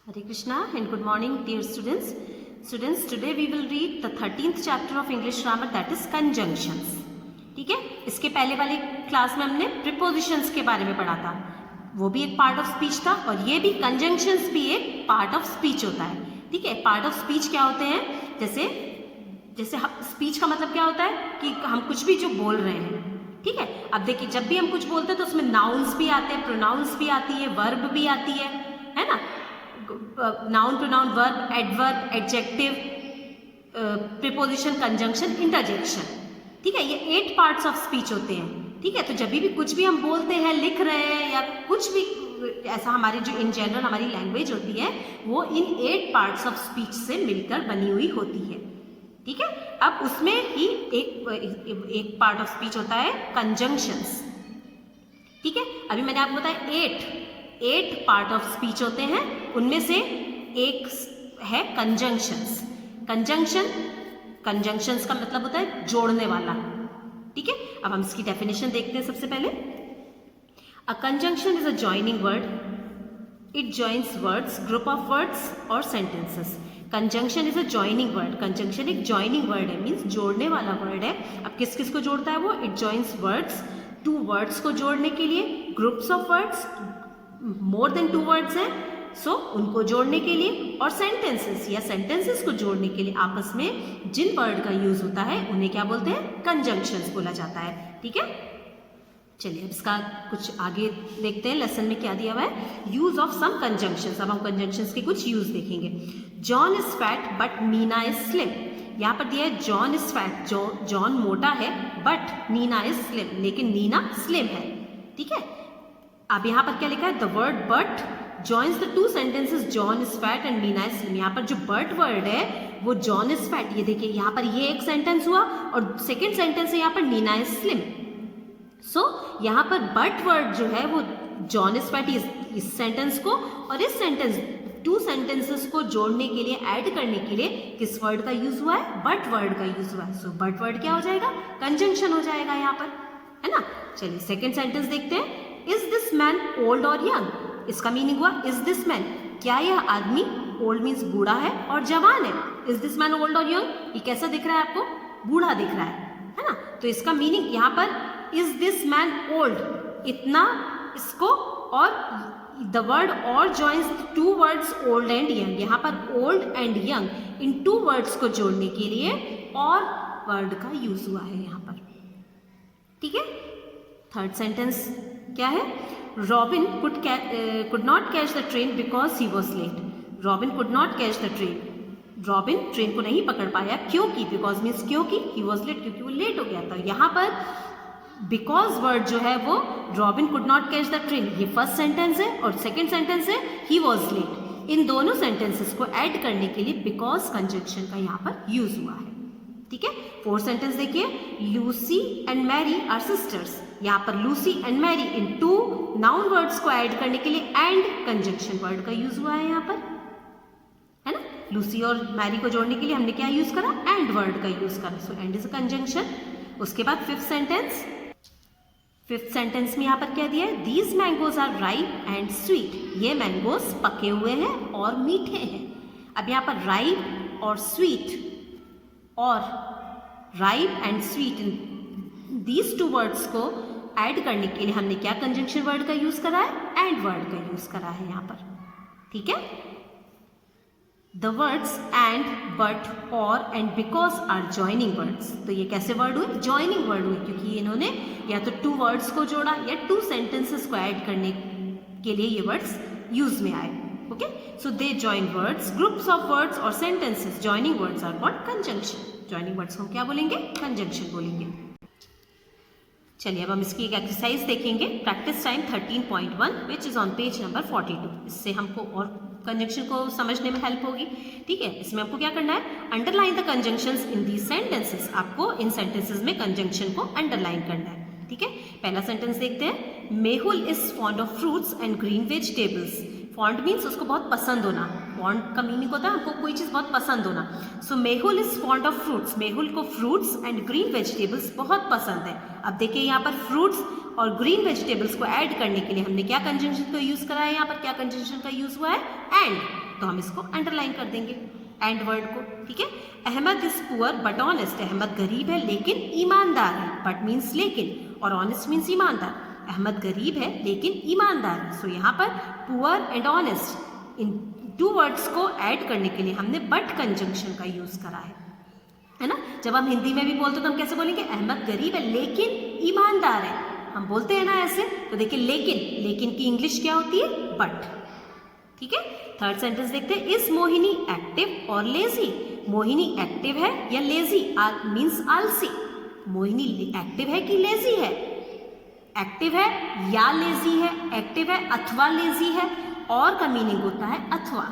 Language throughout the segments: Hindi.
Hare Krishna and good morning dear students. Students, today we will read the 13th chapter of English grammar, that is conjunctions. ठीक है, इसके पहले वाले क्लास में हमने प्रीपोजिशंस के बारे में पढ़ा था, वो भी एक पार्ट ऑफ स्पीच था और ये भी कंजंक्शंस भी एक पार्ट ऑफ स्पीच होता है. ठीक है, पार्ट ऑफ स्पीच क्या होते हैं, जैसे स्पीच का मतलब क्या होता है कि हम कुछ भी जो बोल रहे हैं. ठीक है, अब देखिए जब भी हम कुछ बोलते हैं तो उसमें नाउन्स भी आते हैं, प्रोनाउंस भी आती है, वर्ब भी आती है ना. Noun, pronoun, verb, adverb, adjective, preposition, conjunction, interjection. ठीक है, ये 8 पार्ट्स ऑफ स्पीच होते हैं. ठीक है, तो जब भी कुछ भी हम बोलते हैं, लिख रहे हैं या कुछ भी ऐसा, हमारी जो इन जनरल हमारी लैंग्वेज होती है वो इन 8 पार्ट्स ऑफ स्पीच से मिलकर बनी हुई होती है. ठीक है, अब उसमें ही एक पार्ट ऑफ स्पीच होता है कंजंक्शंस. ठीक है, अभी मैंने आपको बताया 8 पार्ट ऑफ स्पीच होते हैं, उनमें से एक है कंजंक्शंस. कंजंक्शंस का मतलब होता है जोड़ने वाला. ठीक है, अब हम इसकी डेफिनेशन देखते हैं. सबसे पहले, a conjunction is a joining word. It joins words, group of words और sentences. Conjunction is a joining word. Conjunction एक जॉइनिंग वर्ड है, मीन्स जोड़ने वाला वर्ड है. अब किस किस को जोड़ता है वो? इट जॉइंस वर्ड्स, 2 वर्ड्स को जोड़ने के लिए, groups of words, more than 2 words हैं सो उनको जोड़ने के लिए, और सेंटेंसेस या सेंटेंसेस को जोड़ने के लिए आपस में जिन वर्ड का यूज होता है उन्हें क्या बोलते हैं? कंजंक्शंस बोला जाता है. ठीक है, चलिए अब इसका कुछ आगे देखते हैं. लेसन में क्या दिया हुआ है? Use of some conjunctions. अब हम कंजंक्शंस के कुछ यूज देखेंगे. John is fat but Nina is slim. यहाँ पर दिया है जॉन इज फैट, जॉन मोटा है, बट नीना इज स्लिम, लेकिन नीना स्लिम है. ठीक है, अब यहाँ पर क्या लिखा है? The word but joins the 2 sentences John is fat and Nina is slim. यहाँ पर जो but वर्ड है वो John is fat, ये देखिए यहाँ पर ये एक सेंटेंस हुआ और सेकेंड सेंटेंस है यहाँ पर Nina is slim. सो यहाँ पर but वर्ड जो है वो John is fat इस सेंटेंस को और इस सेंटेंस 2 सेंटेंसेस को जोड़ने के लिए, ऐड करने के लिए किस वर्ड का यूज हुआ है? but वर्ड का यूज हुआ है. सो but वर्ड क्या हो जाएगा? कंजंक्शन हो जाएगा यहाँ पर, है ना. चलिए सेकेंड सेंटेंस देखते हैं. इज दिस मैन ओल्ड और यंग. इसका मीनिंग हुआ इज दिस मैन, क्या यह आदमी, ओल्ड मीन्स बूढ़ा है और जवान है. इज दिस मैन ओल्ड और यंग, ये कैसा दिख रहा है आपको? बूढ़ा दिख रहा है ना. तो इसका मीनिंग यहाँ पर इज दिस मैन ओल्ड, इतना इसको, और द वर्ड और joins 2 words old and young. यहाँ पर old and young in 2 words को जोड़ने के लिए और वर्ड का यूज हुआ है यहाँ पर. ठीक है, थर्ड सेंटेंस क्या है? Robin could not catch the train because he was late. Robin could not catch the train. Robin train को नहीं पकड़ पाया, क्योंकि, because मीन्स क्योंकि, he was late, क्योंकि वो लेट हो गया था. यहाँ पर because वर्ड जो है वो Robin could not catch the train, ये फर्स्ट सेंटेंस है और सेकेंड सेंटेंस है he was late. इन दोनों सेंटेंसेस को ऐड करने के लिए because कंजंक्शन का यहाँ पर यूज हुआ है. ठीक है, फोर्थ सेंटेंस देखिए. Lucy and Mary are sisters. यहाँ पर लूसी एंड मैरी इन 2 नाउन वर्ड्स को ऐड करने के लिए एंड कंजंक्शन वर्ड का यूज हुआ है यहाँ पर, है ना. लूसी और मैरी को जोड़ने के लिए हमने क्या यूज करा? एंड वर्ड का यूज करा. So and is a conjunction. उसके बाद फिफ्थ सेंटेंस में यहाँ पर क्या दिया है? These mangoes are ripe and sweet. ये मैंगोज पके हुए हैं और मीठे हैं. अब यहाँ पर राइप और स्वीट और ripe and sweet, these 2 words को ऐड करने के लिए हमने क्या कंजंक्शन वर्ड का यूज करा है? एंड वर्ड का यूज करा है यहाँ पर. ठीक है, द वर्ड्स एंड, बट, और and because are joining words. तो ये कैसे वर्ड हुए? जॉइनिंग वर्ड हुए, क्योंकि इन्होंने या तो 2 वर्ड्स को जोड़ा या 2 सेंटेंसेस को ऐड करने के लिए ये वर्ड्स यूज में आए. Okay, so they join words, groups of words और sentences. Joining words are called conjunction. Joining words को क्या बोलेंगे? कंजंक्शन बोलेंगे. चलिए अब हम इसकी एक एक्सरसाइज देखेंगे. Practice time 13.1 which is on page number 42. इससे हमको और कंजंक्शन को समझने में हेल्प होगी. ठीक है, इसमें आपको क्या करना है? Underline the conjunctions in these sentences. आपको इन सेंटेंसेस में कंजंक्शन को अंडरलाइन करना है. ठीक है, पहला सेंटेंस देखते हैं. Mehul is fond of fruits and green vegetables. Fond means उसको बहुत पसंद होना, फॉन्ड का मीनिंग होता है हमको कोई चीज़ बहुत पसंद होना। So Mehul is fond of fruits, Mehul को फ्रूट्स एंड ग्रीन वेजिटेबल्स बहुत पसंद है। अब देखिए यहाँ पर फ्रूट्स और ग्रीन वेजिटेबल्स को ऐड करने के लिए हमने क्या कंजंक्शन का यूज करा है, यहाँ पर क्या कंजंक्शन का यूज हुआ है, एंड, तो हम इसको अंडरलाइन कर देंगे एंड वर्ड को, ठीक है। Ahmed is poor but honest, Ahmed गरीब है लेकिन ईमानदार है, बट मीन्स लेकिन और ऑनेस्ट मीन्स ईमानदार। अहमद गरीब है लेकिन ईमानदार है। सो यहाँ पर poor and honest in 2 words को ऐड करने के लिए हमने बट कंजंक्शन का यूज करा है ना। जब हम हिंदी में भी बोलते तो हम कैसे बोलेंगे, अहमद गरीब है लेकिन ईमानदार है, हम बोलते हैं ना ऐसे। तो देखिए लेकिन की इंग्लिश क्या होती है, बट, ठीक है। थर्ड सेंटेंस देखते हैं, इज मोहिनी एक्टिव और लेजी, मोहिनी एक्टिव है या लेजी, मीन्स आलसी। मोहिनी एक्टिव है कि लेजी है, एक्टिव है या लेजी है, एक्टिव है अथवा लेजी है, और का मीनिंग होता है अथवा,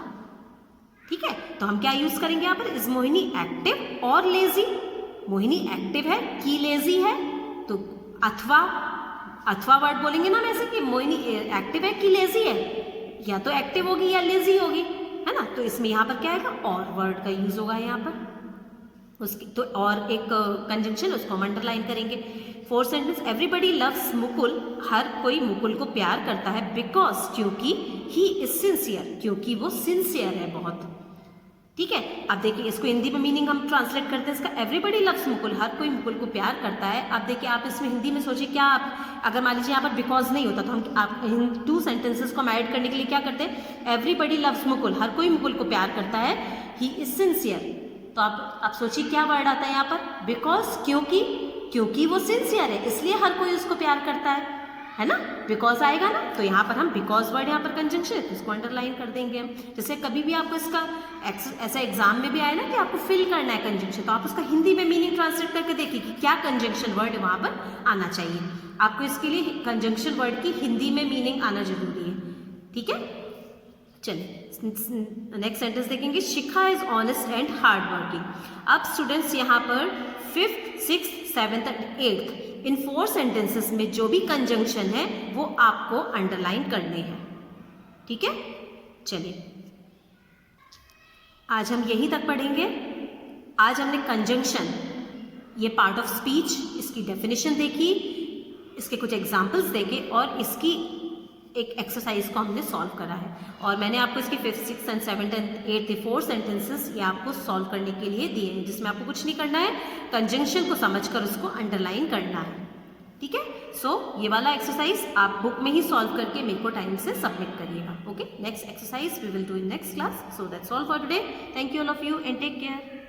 ठीक है। तो हम क्या यूज करेंगे यहाँ पर, इज मोहिनी एक्टिव और लेजी, मोहिनी एक्टिव है कि लेजी है, तो अथवा वर्ड बोलेंगे ना वैसे कि मोहिनी एक्टिव है कि लेजी है, या तो एक्टिव होगी या लेजी होगी, है ना। तो इसमें यहाँ पर क्या आएगा, और वर्ड का यूज होगा यहाँ पर उसकी, तो और एक कंजंक्शन उसको हम अंडरलाइन करेंगे। Fourth sentence, everybody loves Mukul, हर कोई मुकुल को प्यार करता है, बिकॉज क्योंकि ही इज सिंसियर, क्योंकि वो सिंसियर है बहुत, ठीक है। अब देखिए इसको हिंदी में मीनिंग हम ट्रांसलेट करते हैं इसका, एवरीबडी लव्स मुकुल, हर कोई मुकुल को प्यार करता है। अब देखिए आप इसमें हिंदी में सोचिए क्या, आप अगर मान लीजिए यहाँ पर बिकॉज नहीं होता तो हम आप इन 2 सेंटेंसेस को हम ऐड करने के लिए क्या करते हैं, एवरीबडी लव्स मुकुल, हर कोई मुकुल को प्यार करता है, ही इज सिंसियर, तो आप सोचिए क्या वर्ड आता है यहाँ पर, बिकॉज, क्योंकि वो सिंसियर है इसलिए हर कोई उसको प्यार करता है ना, बिकॉज आएगा ना। तो यहाँ पर हम बिकॉज वर्ड यहाँ पर कंजंक्शन है तो इसको अंडरलाइन कर देंगे हम। जैसे कभी भी आपको इसका ऐसा एग्जाम में भी आए ना कि आपको फिल करना है कंजंक्शन, तो आप उसका हिंदी में मीनिंग ट्रांसलेट करके देखिए कि क्या कंजंक्शन वर्ड वहाँ पर आना चाहिए। आपको इसके लिए कंजंक्शन वर्ड की हिंदी में मीनिंग आना जरूरी है, ठीक है। चलिए नेक्स्ट सेंटेंस देखेंगे, Shikha is honest and hard working. अब स्टूडेंट्स यहाँ पर 5th, 6th, 7th and 8th in 4 sentences में जो भी कंजंक्शन है वो आपको अंडरलाइन करने हैं, ठीक है। चलिए आज हम यहीं तक पढ़ेंगे। आज हमने कंजंक्शन, ये पार्ट ऑफ स्पीच, इसकी डेफिनेशन देखी, इसके कुछ एग्जाम्पल्स देखे और इसकी एक एक्सरसाइज को हमने सॉल्व करा है। और मैंने आपको इसके 5th, 6th and 7th and 8th 4 sentences ये आपको सॉल्व करने के लिए दिए हैं, जिसमें आपको कुछ नहीं करना है, कंजंक्शन को समझकर उसको अंडरलाइन करना है, ठीक है। सो ये वाला एक्सरसाइज आप बुक में ही सॉल्व करके मेरे को टाइम से सबमिट करिएगा, okay. Next exercise we will do in next class. So that's all for today. Thank you all of you and take care.